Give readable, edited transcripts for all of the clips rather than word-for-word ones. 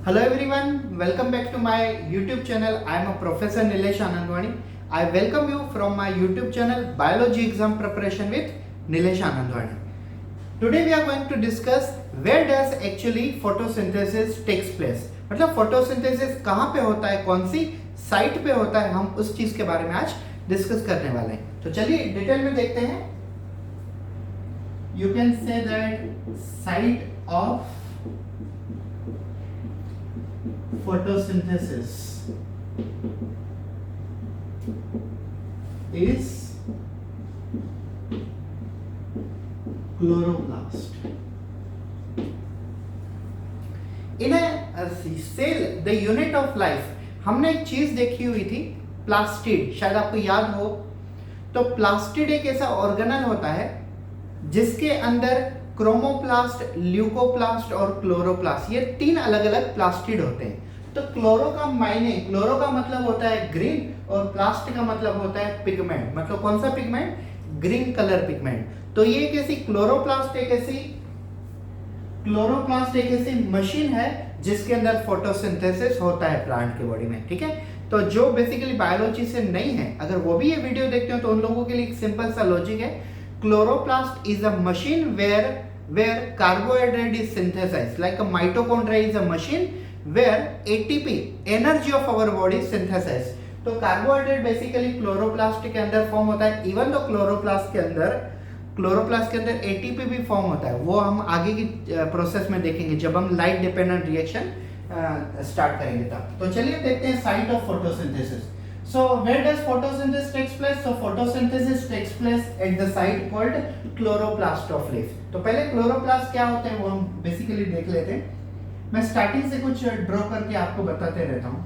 Hello everyone, welcome back to my YouTube channel. I am a Professor Nilesh Anandwani. I welcome you from my YouTube channel Biology Exam Preparation with Nilesh Anandwani. Today we are going to discuss where does actually photosynthesis takes place. मतलब photosynthesis कहाँ पे होता है, कौन सी site पे होता है, हम उस चीज के बारे में आज डिस्कस करने वाले हैं. तो चलिए डिटेल में देखते हैं. You can say that site of photosynthesis is chloroplast. In a cell, the unit of life, हमने एक चीज देखी हुई थी प्लास्टिड, शायद आपको याद हो. तो प्लास्टिड एक ऐसा ऑर्गेनल होता है जिसके अंदर क्रोमोप्लास्ट, ल्यूकोप्लास्ट और क्लोरोप्लास्ट, ये तीन अलग अलग प्लास्टिड होते हैं. तो क्लोरो का मायने, क्लोरो का मतलब होता है ग्रीन और प्लास्ट का मतलब होता है पिगमेंट. मतलब कौन सा पिगमेंट? Green colour pigment. तो ये एक ऐसी क्लोरोप्लास्ट एक ऐसी मशीन है जिसके अंदर फोटोसिंथेसिस होता है प्लांट के बॉडी में. ठीक है. तो जो बेसिकली बायोलॉजी से नहीं है, अगर वो भी ये वीडियो देखते हो तो उन लोगों के लिए एक सिंपल सा लॉजिक है. Chloroplast is a machine where carbohydrate is synthesized, like a mitochondria is a machine where ATP, energy of our body, synthesized. तो कार्बोहाइड्रेट बेसिकली क्लोरोप्लास्ट के अंदर फॉर्म होता है. इवन तो क्लोरोप्लास्ट के अंदर एटीपी भी फॉर्म होता है. वो हम आगे की प्रोसेस में देखेंगे जब हम लाइट डिपेंडेंट रिएक्शन स्टार्ट करेंगे तब. तो चलिए देखते हैं site of photosynthesis. So where does photosynthesis takes place? So photosynthesis takes place at the site called chloroplast of leaf. तो पहले क्लोरोप्लास्ट क्या होते हैं वो हम बेसिकली देख लेते हैं. मैं स्टार्टिंग से कुछ ड्रॉ करके आपको बताते रहता हूं.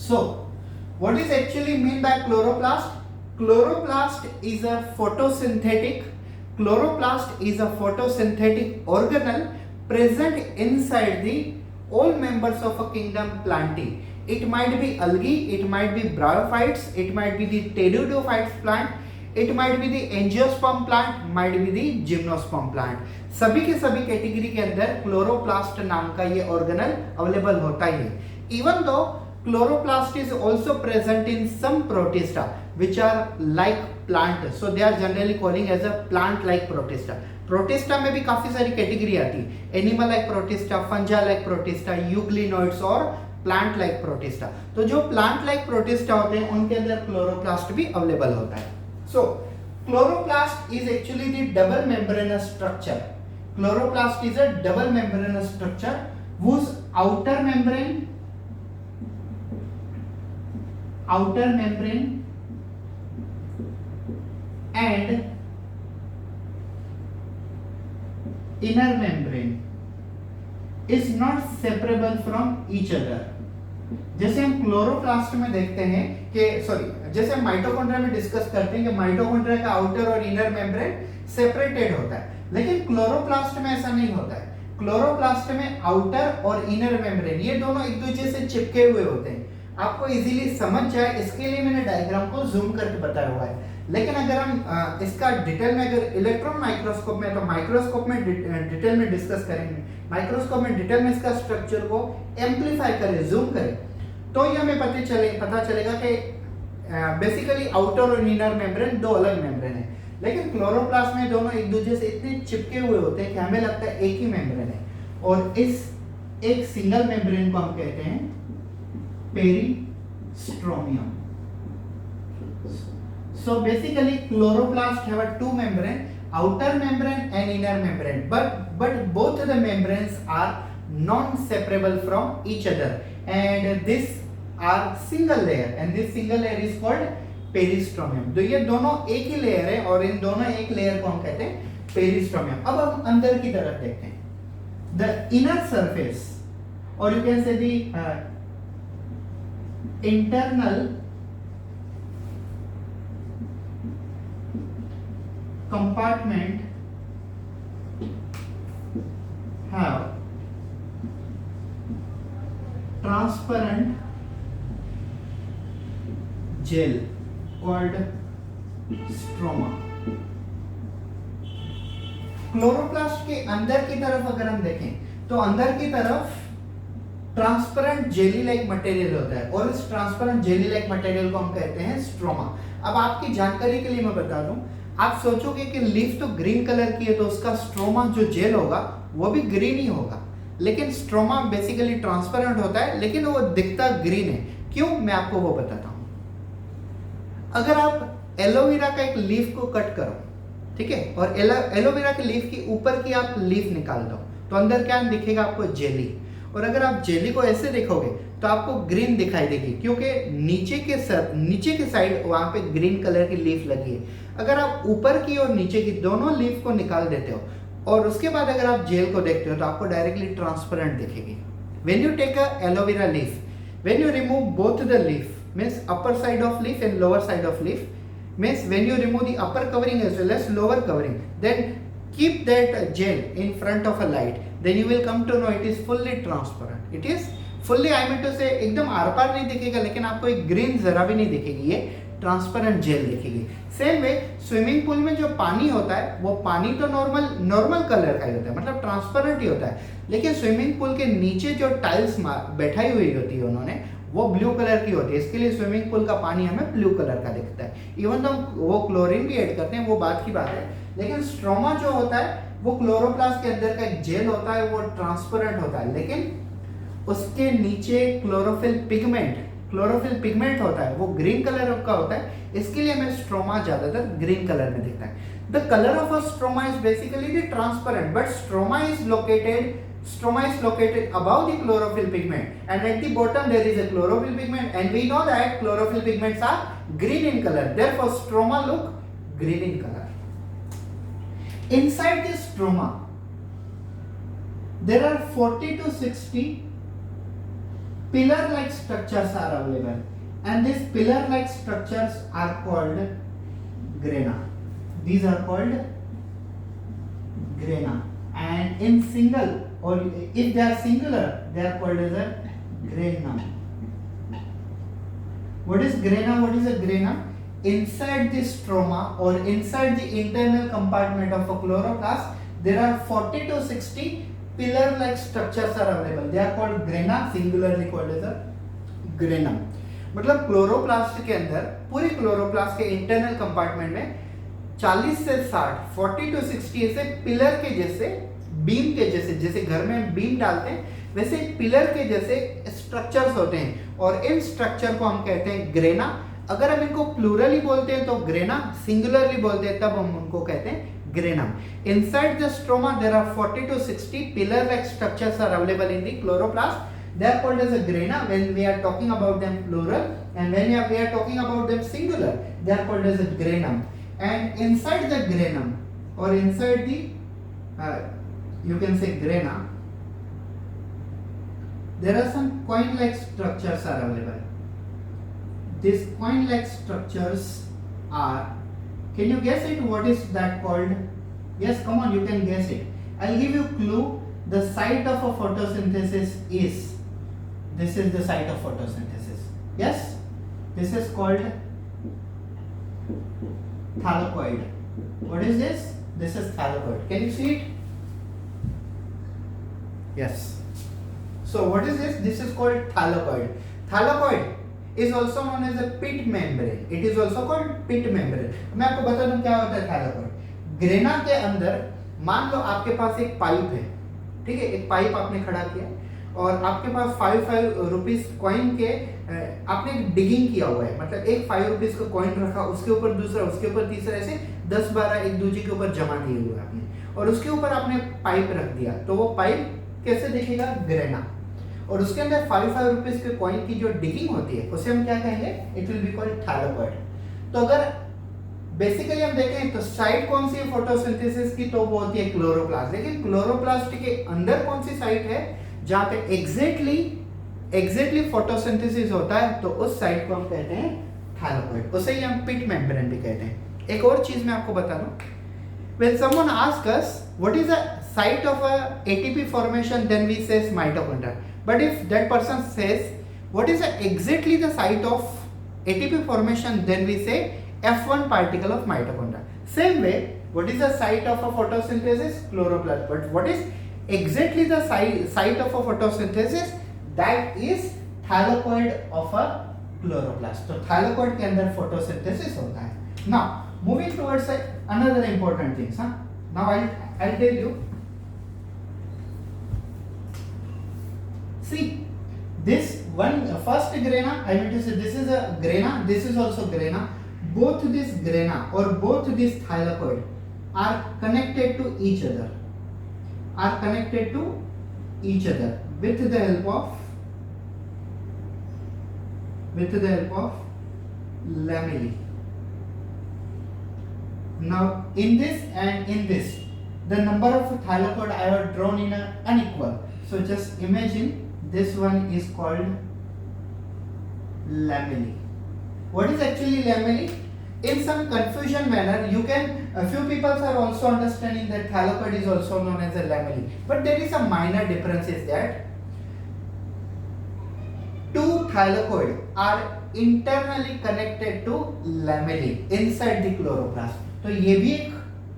So what is actually mean by chloroplast? Chloroplast is a photosynthetic organelle present inside the all members of a kingdom Plantae. It might be algae, it might be bryophytes, it might be the pteridophytes plant, it might be the angiosperm plant, might be the gymnosperm plant. सभी के सभी category के अंदर chloroplast नाम का ये organelle available होता ही है. Even though chloroplast is also present in some protista which are like plant, so they are generally calling as a plant like protista. Protista में भी काफी सारी कैटेगरी आती है. Animal like protista, फंजा like protista, euglenoids और plant like protista. तो जो plant like protista होते हैं उनके अंदर क्लोरोप्लास्ट भी अवेलेबल होता है. So chloroplast is actually the double membranous structure. Chloroplast is a double membranous structure whose outer membrane and inner membrane is not separable from each other. जैसे हम chloroplast में देखते हैं कि जैसे हम माइटोकॉन्ड्रिया में डिस्कस करते हैं कि माइटोकॉन्ड्रिया का आउटर और इनर मेम्ब्रेन सेपरेटेड होता है, लेकिन क्लोरोप्लास्ट में ऐसा नहीं होता है. क्लोरोप्लास्ट में आउटर और इनर मेम्ब्रेन ये दोनों एक दूसरे से चिपके हुए होते हैं. आपको इजीली समझ जाए इसके लिए मैंने डायग्राम को जूम करके बताया हुआ है. लेकिन अगर हम इसका डिटेल में, अगर इलेक्ट्रॉन माइक्रोस्कोप में, तो माइक्रोस्कोप में डिटेल में डिस्कस करेंगे. माइक्रोस्कोप में डिटेल में इसका स्ट्रक्चर को एम्पलीफाई करें, जूम करें, तो ये हमें पता चलेगा कि बेसिकली आउटर और इनर मेम्ब्रेन दो अलग मेम्ब्रेन है. लेकिन क्लोरोप्लास्ट में दोनों एक दूसरे से इतने चिपके हुए होते हैं कि हमें लगता है एक ही मेम्ब्रेन है. और इस एक सिंगल मेम्ब्रेन को हम कहते हैं peristromium. So basically chloroplast have a two membrane, outer membrane and inner membrane, but both the membranes are non separable from each other, and this are single layer, and this single layer is called peristromium. तो ये दोनों एक ही layer है और इन दोनों एक layer को हम कहते हैं पेरिस्ट्रोमियम. अब हम अंदर की तरफ देखते हैं. The inner surface, or you can say the internal compartment have transparent gel called stroma. Chloroplast के अंदर की तरफ अगर हम देखें तो अंदर की तरफ ट्रांसपेरेंट जेली लाइक मटेरियल होता है और इस ट्रांसपेरेंट जेली लाइक मटेरियल को हम कहते हैं स्ट्रोमा। अब आपकी जानकारी के लिए मैं बता दूं, आप सोचोगे कि लीफ तो ग्रीन कलर की है तो उसका स्ट्रोमा जो जेल होगा वो भी ग्रीन ही होगा, लेकिन स्ट्रोमा बेसिकली ट्रांसपेरेंट होता है लेकिन वो दिखता ग्रीन है। क्यों, मैं आपको वो बताता हूं। अगर आप एलोवेरा का एक लीफ को कट करो, ठीक है, और एलोवेरा के लीफ की ऊपर की आप लीफ निकाल दो तो अंदर क्या दिखेगा आपको, जेली। और अगर आप जेली को ऐसे देखोगे तो आपको ग्रीन दिखाई देगी क्योंकि नीचे के साइड वहां पे ग्रीन कलर की लीफ लगी है। अगर आप ऊपर की और नीचे की दोनों लीफ को निकाल देते हो और उसके बाद अगर आप जेल को देखते हो तो आपको डायरेक्टली ट्रांसपेरेंट दिखेगी। When you take a aloe vera leaf, when you remove both the leaf means upper side of leaf and lower side of leaf, means when you remove the upper covering as well as lower covering, then keep that gel in front of a light, then you will come to know it is fully transparent. It is fully, I mean to say, एकदम are पार नहीं दिखेगा लेकिन आपको एक green जरा भी नहीं दिखेगी, ये ट्रांसपेरेंट जेल दिखेगी। सेम वे स्विमिंग पूल में जो पानी होता है वो पानी तो नॉर्मल कलर का ही होता है, मतलब ट्रांसपेरेंट ही होता है, लेकिन स्विमिंग पूल के नीचे जो टाइल्स बैठाई हुई होती है उन्होंने वो ब्लू कलर की होती है, इसके लिए स्विमिंग पूल का पानी हमें ब्लू कलर का दिखता है। इवन तो वो क्लोरीन भी ऐड करते हैं, वो बात की बात है, लेकिन स्ट्रोमा जो होता है वो क्लोरोप्लास्ट के अंदर का एक जेल होता है, वो ट्रांसपेरेंट होता है, लेकिन उसके नीचे क्लोरोफिल पिगमेंट होता है, वो ग्रीन कलर का होता है, इसके लिए हमें स्ट्रोमा ज्यादातर ग्रीन कलर में दिखता है। The colour of a stroma is basically the transparent, but stroma is located above the chlorophyll pigment and at the bottom there is a chlorophyll pigment, and we know that chlorophyll pigments are green in color, therefore stroma look green in color. Inside the stroma there are 40 to 60 pillar like structures are available, and these pillar like structures are called grana. These are called grana, and in single or if they are singular they are called as a granum. What is grana? What is a granum? Inside the stroma or inside the internal compartment of a chloroplast there are 40 to 60 pillar like structures are available, they are called grana, singularly called as a granum. मतलब chloroplast के अंदर, पूरी chloroplast के internal compartment में 40 से 60 40 to 60 ऐसे pillar के जैसे, बीम के जैसे, जैसे घर में बीम डालते हैं वैसे पिलर के जैसे स्ट्रक्चर्स होते हैं और इन स्ट्रक्चर को हम कहते हैं ग्रेना। अगर हम इनको प्लूरली बोलते हैं तो ग्रेना, सिंगुलरली बोलते हैं तब हम उनको कहते हैं granum. Inside the stroma there are 40 to 60 pillar like structures are available in the chloroplast, they are called as a grana when we are talking about them plural, and when we are talking about them singular they are called as a granum. And inside the granum or inside the you can say grana, there are some coin like structures are available. These coin like structures are, can you guess it, what is that called? Yes, come on, you can guess it. I'll give you clue. The site of a photosynthesis is, this is the site of photosynthesis. Yes, this is called thylakoid. What is this? This is thylakoid. Can you see it? Yes. So what is this? This is called thylakoid. Thylakoid is also known as a pit membrane. It is also called pit membrane. मैं आपको बता दूं क्या होता है thylakoid. Grana के अंदर मान लो आपके पास एक पाइप है, ठीक है, एक पाइप आपने खड़ा किया और आपके पास 5 रुपीस कॉइन के आपने डिगिंग किया हुआ है, मतलब एक 5 रुपीस का कॉइन रखा, उसके ऊपर दूसरा, उसके ऊपर तीसरा, ऐसे 10-12 एक दूसरे के ऊपर जमा किए हुए आपने, और उसके ऊपर आपने पाइप रख दिया, तो वो पाइप कैसे दिखेगा? ग्रेना। और उसके अंदर 5 रुपीस के कॉइन की जो डिगिंग होती है उसे हम क्या कहेंगे? It will be called thylakoid. तो अगर बेसिकली हम देखें तो साइट कौन सी है फोटोसिंथेसिस की? तो वो होती है क्लोरोप्लास्ट। लेकिन क्लोरोप्लास्ट के अंदर कौन सी साइट है जहां पे एग्जैक्टली फोटोसिंथेसिस होता है? तो उस साइट को हम कहते हैं थैलाकोइड, उसे ही हम पिट मेम्ब्रेन भी कहते हैं। एक और चीज मैं आपको बता दूं, when someone asks us what is the site of a ATP formation, then we say mitochondria. But if that person says what is exactly the site of ATP formation, then we say F1 particle of mitochondria. Same way, what is the site of a photosynthesis? Chloroplast. But what is exactly the site of a photosynthesis? That is thylakoid of a chloroplast. तो thylakoid के अंदर photosynthesis होता है. Now moving towards another important things. Now I'll tell you. See, this one first grana, I mean to say this is a grana, this is also grana. Both this grana or both this thylakoid are connected to each other. Are connected to each other with the help of lamellae. Now in this and in this, the number of thylakoid I have drawn in an unequal. So just imagine this one is called lamellae. What is actually lamellae? In some confusion manner, a few people are also understanding that thylakoid is also known as a lamellae. But there is a minor difference is that two thylakoid are internally connected to lamellae inside the chloroplast. तो ये भी एक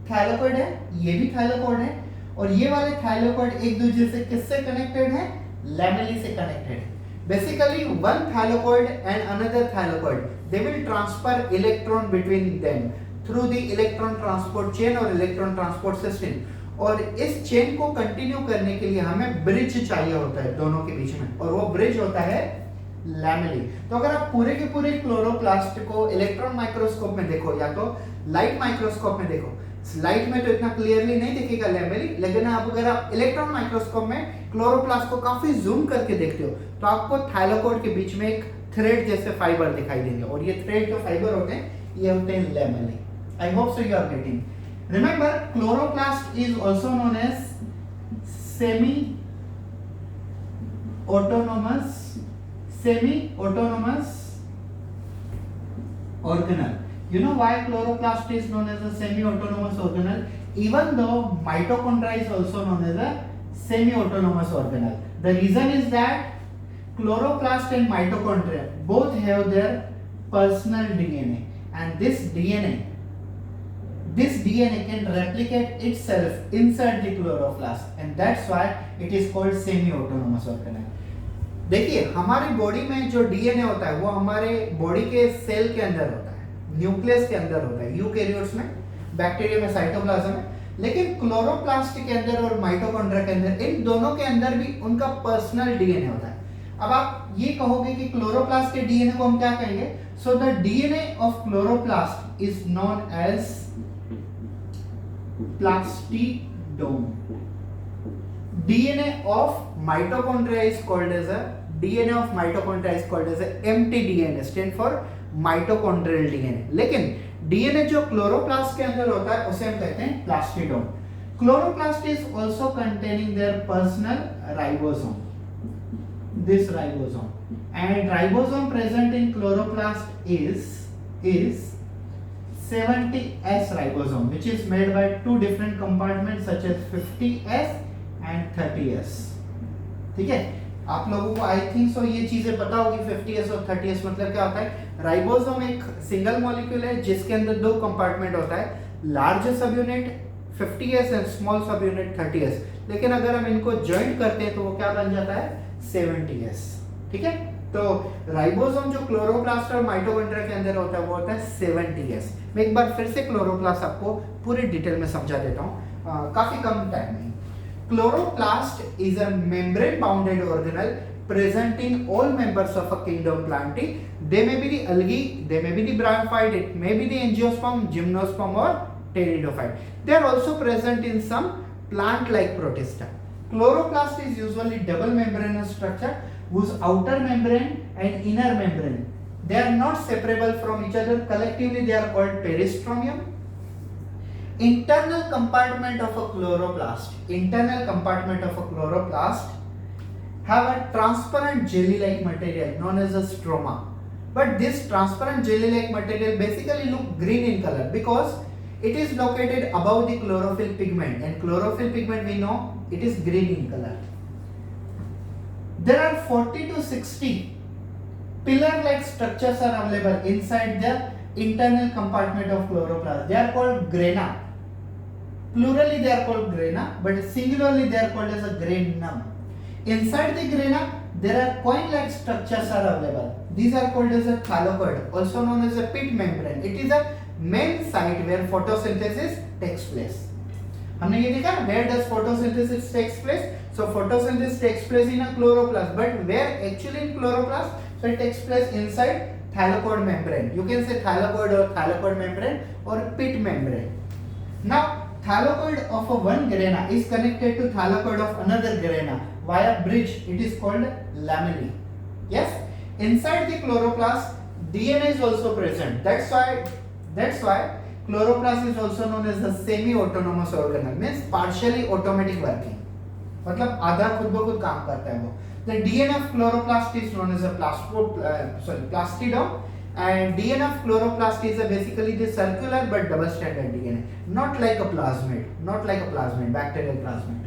thylakoid है, ये भी thylakoid है, और ये वाले thylakoid एक दूसरे से किससे connected है? Lamellae से connected है. Basically, one thylakoid and another thylakoid, they will transfer electron between them through the electron transport chain or electron transport system. और इस चेन को कंटिन्यू करने के लिए हमें ब्रिज चाहिए होता है दोनों के बीच में, और वो ब्रिज होता है लैमेllae. तो अगर आप पूरे के पूरे क्लोरोप्लास्ट को इलेक्ट्रॉन माइक्रोस्कोप में देखो या तो लाइट माइक्रोस्कोप में देखो, लाइट में तो इतना क्लियरली नहीं दिखेगा लैमेllae, लेकिन अगर आप इलेक्ट्रॉन माइक्रोस्कोप में क्लोरोप्लास्ट को काफी जूम करके देखते हो तो आपको थाइलाकोइड के बीच में एक थ्रेड जैसे फाइबर दिखाई देंगे, और ये थ्रेड जो फाइबर होते हैं ये होते हैं lamellae. I hope so you are getting. Remember, chloroplast is also known as semi autonomous organelle. You know why chloroplast is known as a semi-autonomous organelle? Even though mitochondria is also known as a semi-autonomous organelle. The reason is that chloroplast and mitochondria both have their personal DNA, and this DNA can replicate itself inside the chloroplast, and that's why it is called semi-autonomous organelle. देखिए, हमारी body में जो DNA होता है वो हमारे body के cell के अंदर होता है, न्यूक्लियस के अंदर होता है, यूकेरियोट्स में, बैक्टीरिया में, साइटोप्लाज्म में. लेकिन क्लोरोप्लास्ट के अंदर और माइटोकॉन्ड्रिया के अंदर, इन दोनों के अंदर भी उनका पर्सनल डीएनए होता है. अब आप ये कहोगे कि क्लोरोप्लास्ट के डीएनए को हम क्या कहेंगे? So the DNA of chloroplast is known as plastidome. DNA of mitochondria is called as a empty DNA, stand for mitochondrial DNA. लेकिन DNA जो क्लोरोप्लास्ट के अंदर होता है उसे हम कहते हैं plastidome. Chloroplast is also containing their personal ribosome. This ribosome, and ribosome present in chloroplast is 70S ribosome, which is made by two different compartments such as 50S and 30S. ठीक है, आप लोगों को आई थिंक सो ये चीजें पता होगी. 50S और 30S मतलब क्या होता है? राइबोसोम एक सिंगल मॉलिक्यूल है जिसके अंदर दो कंपार्टमेंट होता है, लार्ज सब यूनिट 50S एंड स्मॉल सब यूनिट 30S. लेकिन अगर हम इनको ज्वाइंट करते हैं तो वो क्या बन जाता है? 70S. ठीक है, तो राइबोसोम जो क्लोरोप्लास्ट और माइटोकॉन्ड्रिया के अंदर होता है वो होता है 70S. मैं एक बार फिर से क्लोरोप्लास्ट आपको पूरी डिटेल में समझा देता हूँ, काफी कम टाइम में. Chloroplast is a membrane-bounded organelle present in all members of a kingdom Plantae. They may be the algae, they may be the bryophyte, it may be the angiosperm, gymnosperm, or pteridophyte. They are also present in some plant-like protista. Chloroplast is usually double membranous structure whose outer membrane and inner membrane, they are not separable from each other. Collectively, they are called peristromium. Internal compartment of a chloroplast have a transparent jelly-like material known as a stroma. But this transparent jelly-like material basically look green in color because it is located above the chlorophyll pigment, and chlorophyll pigment we know it is green in color. There are 40 to 60 pillar-like structures are available inside the internal compartment of chloroplast. They are called grana. Plurally they are called grana, but singularly they are called as a granum. Inside the grana, there are coin-like structures are available. These are called as a thylakoid, also known as a pit membrane. It is a main site where photosynthesis takes place. हमने ये देखा ना, where does photosynthesis takes place? So photosynthesis takes place in a chloroplast, but where actually in chloroplast? So it takes place inside thylakoid membrane. You can say thylakoid or thylakoid membrane or pit membrane. Now thylakoid of a one grana is connected to thylakoid of another grana via bridge. It is called lamellae. Yes, inside the chloroplast DNA is also present. That's why chloroplast is also known as the semi-autonomous organelle, means partially automatic working. मतलब आधा खुद ब खुद काम करता है वो. The DNA of chloroplast is known as a plastidome, and DNA of chloroplast is basically the circular but double-stranded DNA, not like a plasmid, bacterial plasmid.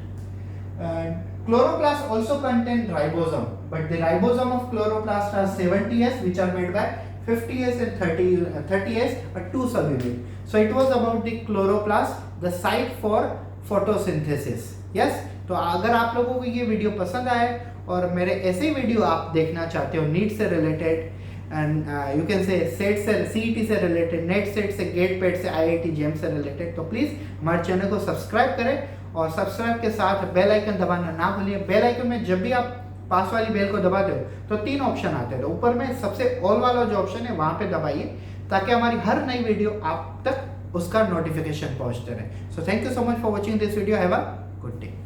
Chloroplast also contain ribosome, but the ribosome of chloroplast are 70S, which are made by 50S and 30S, are two subunits. So it was about the chloroplast, the site for photosynthesis. Yes, तो अगर आप लोगों को ये video पसंद आए और मेरे ऐसे वीडियो आप देखना चाहते हो नीट से related, and you can say set से सीईटी से रिलेटेड, नेट सेट से, गेट पेट से, आईआईटी जेम से रिलेटेड, तो प्लीज़ हमारे चैनल को सब्सक्राइब करें और सब्सक्राइब के साथ बेल आइकन दबाना ना भूलिए. बेल आइकन में जब भी आप पास वाली बेल को दबाते हो तो 3 ऑप्शन आते हैं, तो ऊपर में सबसे ऑल वाला जो ऑप्शन है वहाँ पे दबाइए ताकि हमारी हर नई वीडियो आप तक उसका नोटिफिकेशन पहुँचते रहे. So thank you so much for watching this video. Have a good day.